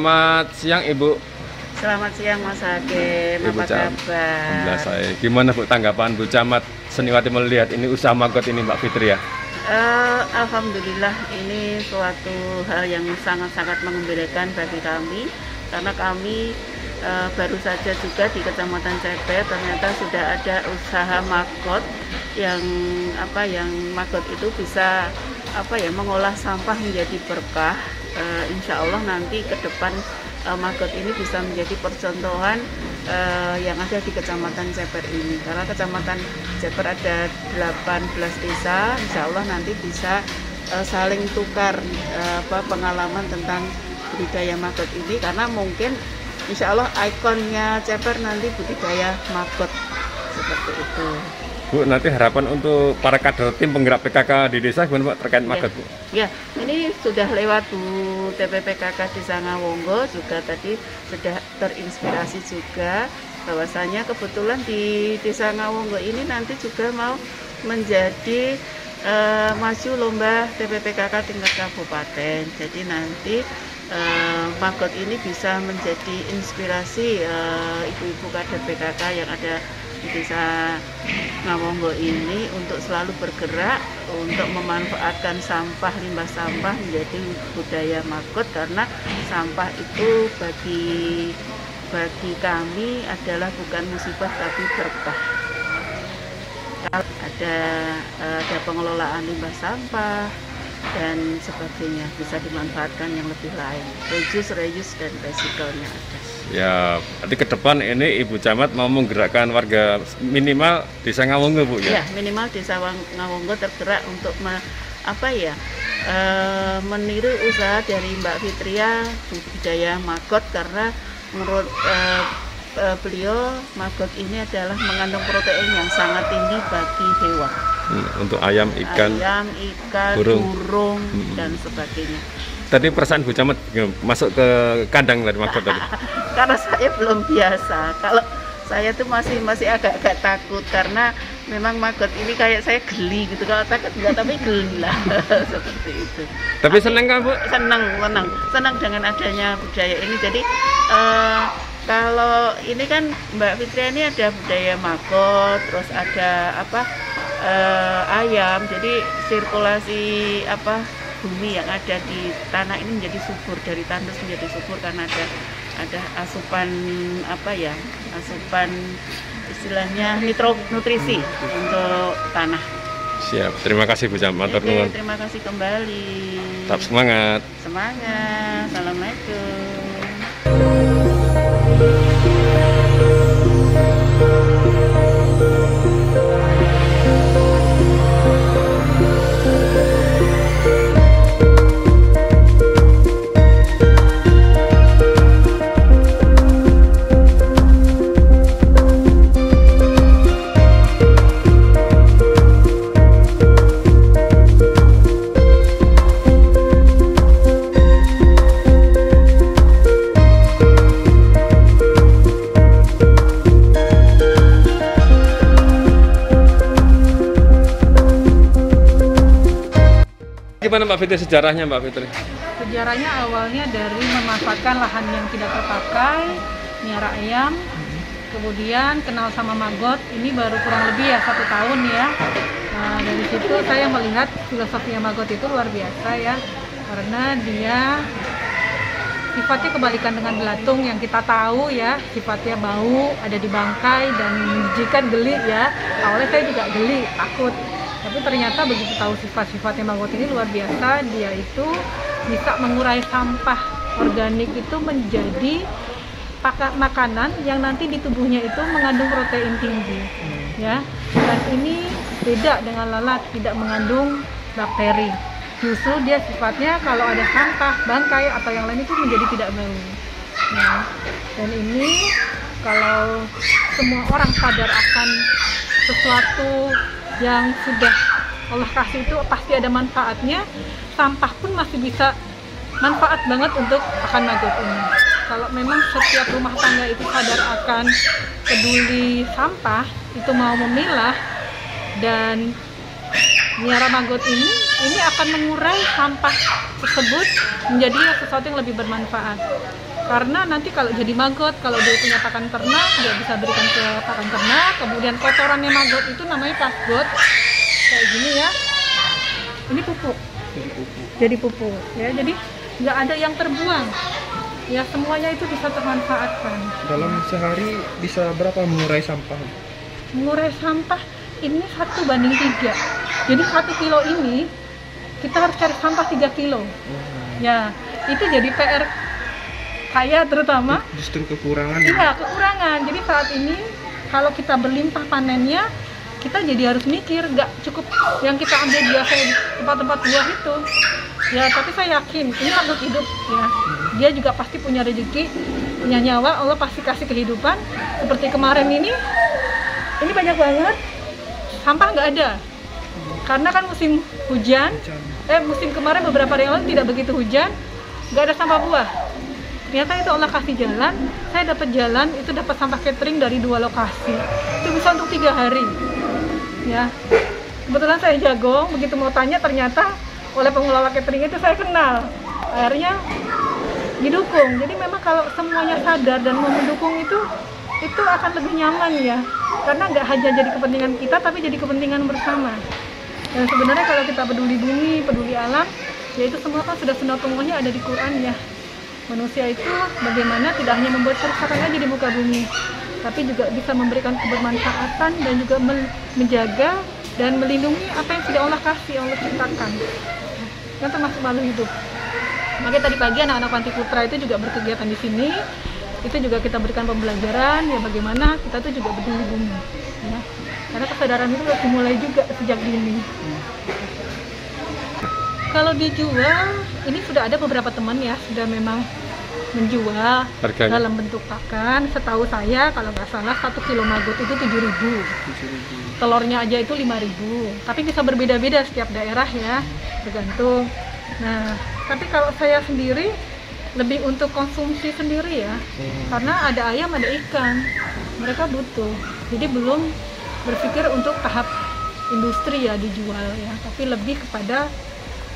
Selamat siang Ibu. Selamat siang Mas Hakim, apa kabar? Alhamdulillah saya. Gimana Bu tanggapan Bu Camat Seniwati melihat ini usaha magot ini Mbak Fitri ya? Alhamdulillah ini suatu hal yang sangat-sangat mengembirakan bagi kami karena kami baru saja juga di Kecamatan Ceper ternyata sudah ada usaha magot yang magot itu bisa mengolah sampah menjadi berkah. Insya Allah nanti ke depan magot ini bisa menjadi percontohan yang ada di Kecamatan Ceper ini. Karena Kecamatan Ceper ada 18 desa, insya Allah nanti bisa saling tukar pengalaman tentang budidaya magot ini. Karena mungkin insya Allah ikonnya Ceper nanti budidaya magot seperti itu. Bu, nanti harapan untuk para kader tim penggerak PKK di desa gimana Pak terkait magot Bu? Ya, ini sudah lewat Bu TPPKK Desa Ngawonggo juga tadi sudah terinspirasi juga bahwasanya kebetulan di Desa Ngawonggo ini nanti juga mau menjadi maju lomba TPPKK tingkat kabupaten. Jadi nanti magot ini bisa menjadi inspirasi ibu-ibu kader PKK yang ada di Desa Ngawonggo ini untuk selalu bergerak untuk memanfaatkan sampah, limbah sampah menjadi budaya magot, karena sampah itu bagi kami adalah bukan musibah tapi berkah. Ada pengelolaan limbah sampah dan sebagainya bisa dimanfaatkan yang lebih lain, reuse dan recycle-nya ada. Ya, nanti ke depan ini Ibu Camat mau menggerakkan warga minimal Desa Ngawonggo Bu ya? Ya, minimal Desa Ngawonggo tergerak untuk meniru usaha dari Mbak Fitria budidaya magot, karena menurut beliau magot ini adalah mengandung protein yang sangat tinggi bagi hewan. Untuk ayam, ikan, burung. Dan sebagainya. Tadi perasaan Bu Camat masuk ke kandang dari magot tadi? Karena saya belum biasa. Kalau saya tuh masih agak-agak takut karena memang magot ini kayak saya geli gitu. Kalau takut enggak, tapi geli lah seperti itu. Tapi senang kan Bu? Senang dengan adanya budaya ini. Jadi kalau ini kan Mbak Fitria ini ada budaya magot, terus ada ayam. Jadi sirkulasi bumi yang ada di tanah ini menjadi subur, dari tandus menjadi subur karena ada asupan asupan istilahnya nutrisi untuk tanah. Siap, terima kasih Bu Camat. Terima kasih kembali. Tetap semangat. Semangat. Assalamualaikum. Gimana Mbak Fitri sejarahnya Mbak Fitri? Sejarahnya awalnya dari memanfaatkan lahan yang tidak terpakai, miara ayam, kemudian kenal sama magot, ini baru kurang lebih 1 tahun ya. Nah, dari situ saya melihat filosofinya magot itu luar biasa ya, karena dia sifatnya kebalikan dengan belatung yang kita tahu ya, sifatnya bau, ada di bangkai dan menjijikan, geli ya. Awalnya saya juga geli, takut. Tapi ternyata begitu tahu sifat-sifatnya magot ini luar biasa, dia itu bisa mengurai sampah organik itu menjadi makanan yang nanti di tubuhnya itu mengandung protein tinggi, ya. Dan ini beda dengan lalat, tidak mengandung bakteri. Justru dia sifatnya kalau ada sampah, bangkai atau yang lain itu menjadi tidak bau. Nah, dan ini kalau semua orang sadar akan sesuatu yang sudah Allah kasih itu pasti ada manfaatnya, sampah pun masih bisa manfaat banget untuk akan magot ini. Kalau memang setiap rumah tangga itu sadar akan peduli sampah, itu mau memilah dan miara magot ini akan mengurai sampah tersebut menjadi sesuatu yang lebih bermanfaat. Karena nanti kalau jadi maggot, kalau dia punya pakan ternak, dia bisa berikan ke pakan ternak. Kemudian kotorannya maggot itu namanya pasgot, kayak gini ya. Ini pupuk. Jadi pupuk ya. Jadi nggak ada yang terbuang. Ya semuanya itu bisa termanfaatkan. Dalam sehari bisa berapa mengurai sampah? Mengurai sampah ini 1:3. Jadi 1 kilo ini kita harus cari sampah 3 kilo. Ya itu jadi PR saya terutama. Justru kekurangan. Iya, kekurangan. Jadi saat ini kalau kita berlimpah panennya, kita jadi harus mikir, nggak cukup yang kita ambil biasa di tempat-tempat buah itu. Ya, tapi saya yakin ini makhluk hidup ya. Dia juga pasti punya rezeki, punya nyawa. Allah pasti kasih kehidupan. Seperti kemarin ini banyak banget sampah nggak ada. Karena kan musim hujan. Musim kemarin beberapa hari lalu tidak begitu hujan, nggak ada sampah buah. Ternyata itu Allah kasih jalan, saya dapat jalan, itu dapat sampah catering dari 2 lokasi. Itu bisa untuk 3 hari. Ya, kebetulan saya jago, begitu mau tanya ternyata oleh pengelola catering itu saya kenal. Akhirnya didukung. Jadi memang kalau semuanya sadar dan mau mendukung itu akan lebih nyaman ya. Karena nggak hanya jadi kepentingan kita, tapi jadi kepentingan bersama. Dan sebenarnya kalau kita peduli bumi, peduli alam, ya itu semua kan sudah sunatullah ada di Quran ya. Manusia itu bagaimana tidak hanya membuat kerusakan aja di muka bumi, tapi juga bisa memberikan kebermanfaatan dan juga menjaga dan melindungi apa yang sudah Allah kasih, Allah ciptakan. Kan termasuk makhluk hidup. Makanya tadi pagi anak-anak Panti Putra itu juga berkegiatan di sini. Itu juga kita berikan pembelajaran ya bagaimana kita tuh juga peduli bumi. Ya. Karena kesadaran itu harus dimulai juga sejak dini. Kalau dijual, ini sudah ada beberapa teman ya, sudah memang menjual harganya dalam bentuk pakan. Setahu saya kalau nggak salah 1 kilo maggot itu 7.000. Telurnya aja itu 5.000. Tapi bisa berbeda-beda setiap daerah ya, tergantung. Nah, tapi kalau saya sendiri lebih untuk konsumsi sendiri ya, karena ada ayam, ada ikan, mereka butuh. Jadi belum berpikir untuk tahap industri ya dijual ya, tapi lebih kepada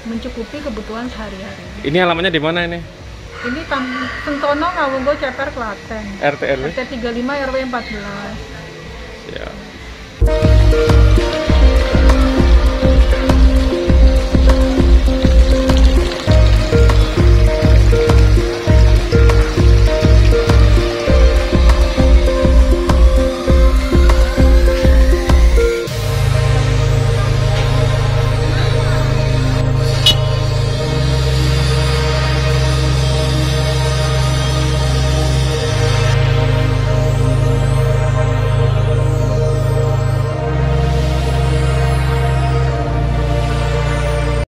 mencukupi kebutuhan sehari-hari. Ini alamatnya di mana ini? Ini Sentono, Ngawunggo, Ceper, Klaten. RT RW? RT 35 RW 14. Ya.